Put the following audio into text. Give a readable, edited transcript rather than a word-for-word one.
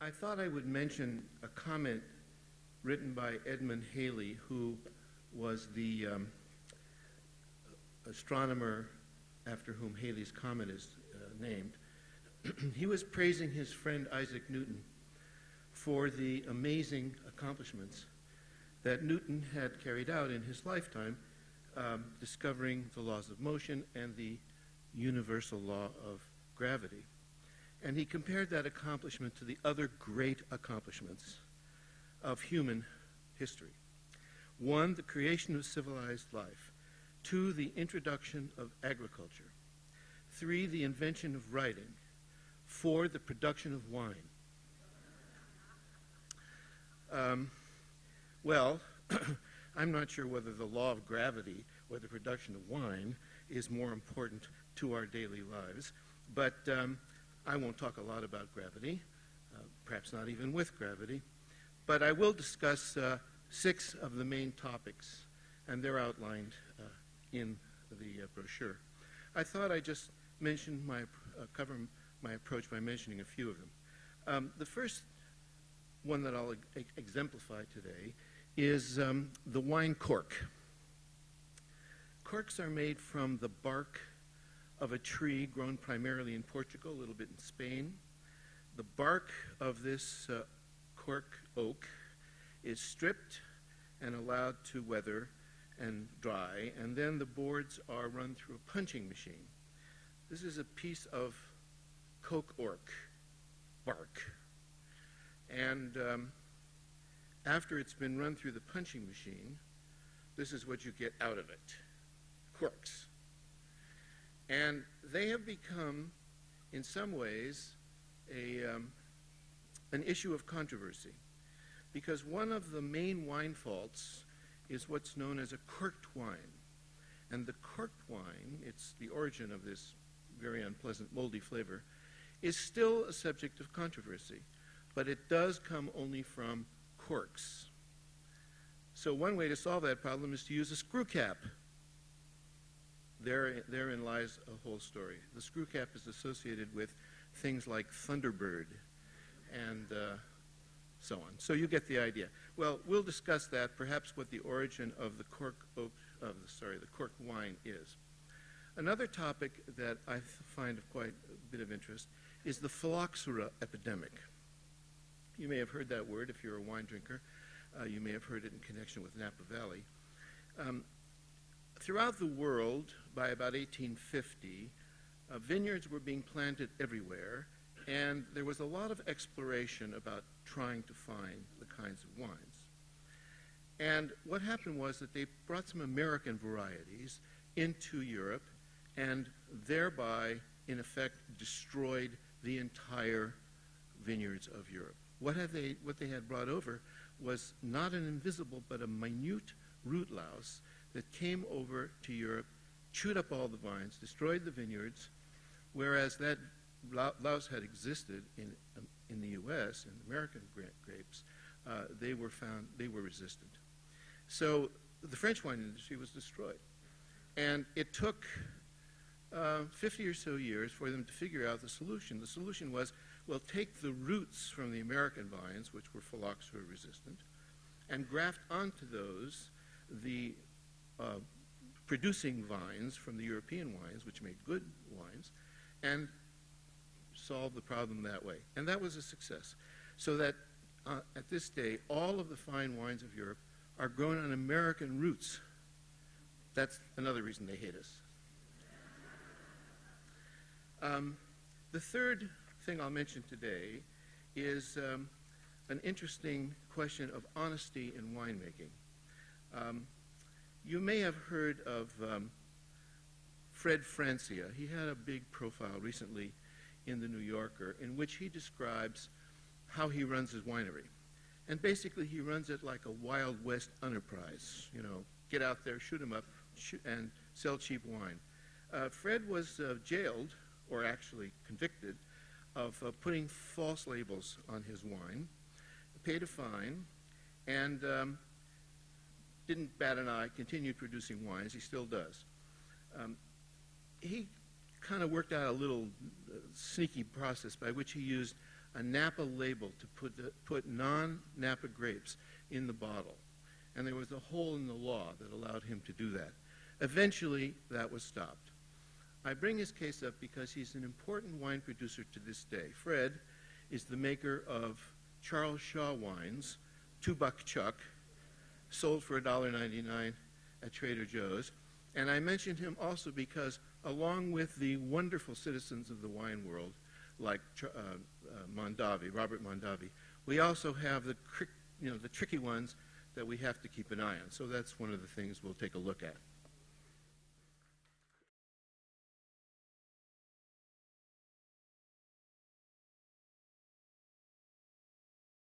I thought I would mention a comment written by Edmund Halley, who was the astronomer after whom Halley's Comet is named. He was praising his friend Isaac Newton for the amazing accomplishments that Newton had carried out in his lifetime, discovering the laws of motion and the universal law of gravity. And he compared that accomplishment to the other great accomplishments of human history. 1, the creation of civilized life. 2, the introduction of agriculture. 3, the invention of writing. 4, the production of wine. Well, I'm not sure whether the law of gravity or the production of wine is more important to our daily lives, but I won't talk a lot about gravity, perhaps not even with gravity, but I will discuss 6 of the main topics, and they're outlined in the brochure. I thought I'd just mention cover my approach by mentioning a few of them. The first one that I'll exemplify today is the wine cork. Corks are made from the bark of a tree grown primarily in Portugal, a little bit in Spain. The bark of this cork oak is stripped and allowed to weather and dry, and then the boards are run through a punching machine. This is a piece of coke ork bark, and after it's been run through the punching machine, this is what you get out of it: corks. And they have become, in some ways, an issue of controversy, because one of the main wine faults is what's known as a corked wine. And the corked wine, it's the origin of this very unpleasant moldy flavor, is still a subject of controversy, but it does come only from corks. So one way to solve that problem is to use a screw cap. Therein lies a whole story. The screw cap is associated with things like Thunderbird and so on. So you get the idea. Well, we'll discuss that, perhaps what the origin of the cork wine is. Another topic that I find of quite a bit of interest is the phylloxera epidemic. You may have heard that word if you're a wine drinker. You may have heard it in connection with Napa Valley. Throughout the world, by about 1850, vineyards were being planted everywhere, and there was a lot of exploration about trying to find the kinds of wines. And what happened was that they brought some American varieties into Europe and thereby, in effect, destroyed the entire vineyards of Europe. What they had brought over was not an invisible but a minute root louse that came over to Europe, chewed up all the vines, destroyed the vineyards, whereas that louse had existed in the U.S., in American grapes. They were resistant. So the French wine industry was destroyed. And it took 50 or so years for them to figure out the solution. The solution was, well, take the roots from the American vines, which were phylloxera resistant, and graft onto those the producing vines from the European wines, which made good wines, and solve the problem that way. And that was a success. So that at this day, all of the fine wines of Europe are grown on American roots. That's another reason they hate us. The third thing I'll mention today is an interesting question of honesty in winemaking. You may have heard of Fred Francia. He had a big profile recently in the New Yorker in which he describes how he runs his winery. And basically he runs it like a Wild West enterprise. You know, get out there, shoot 'em up, and sell cheap wine. Fred was jailed, or actually convicted, of putting false labels on his wine, paid a fine, and didn't bat an eye, continued producing wines. He still does. He kind of worked out a little sneaky process by which he used a Napa label to put non-Napa grapes in the bottle. And there was a hole in the law that allowed him to do that. Eventually, that was stopped. I bring his case up because he's an important wine producer to this day. Fred is the maker of Charles Shaw wines, 2-buck Chuck, sold for $1.99 at Trader Joe's. And I mentioned him also because, along with the wonderful citizens of the wine world, like Mondavi, Robert Mondavi, we also have the tricky ones that we have to keep an eye on. So that's one of the things we'll take a look at.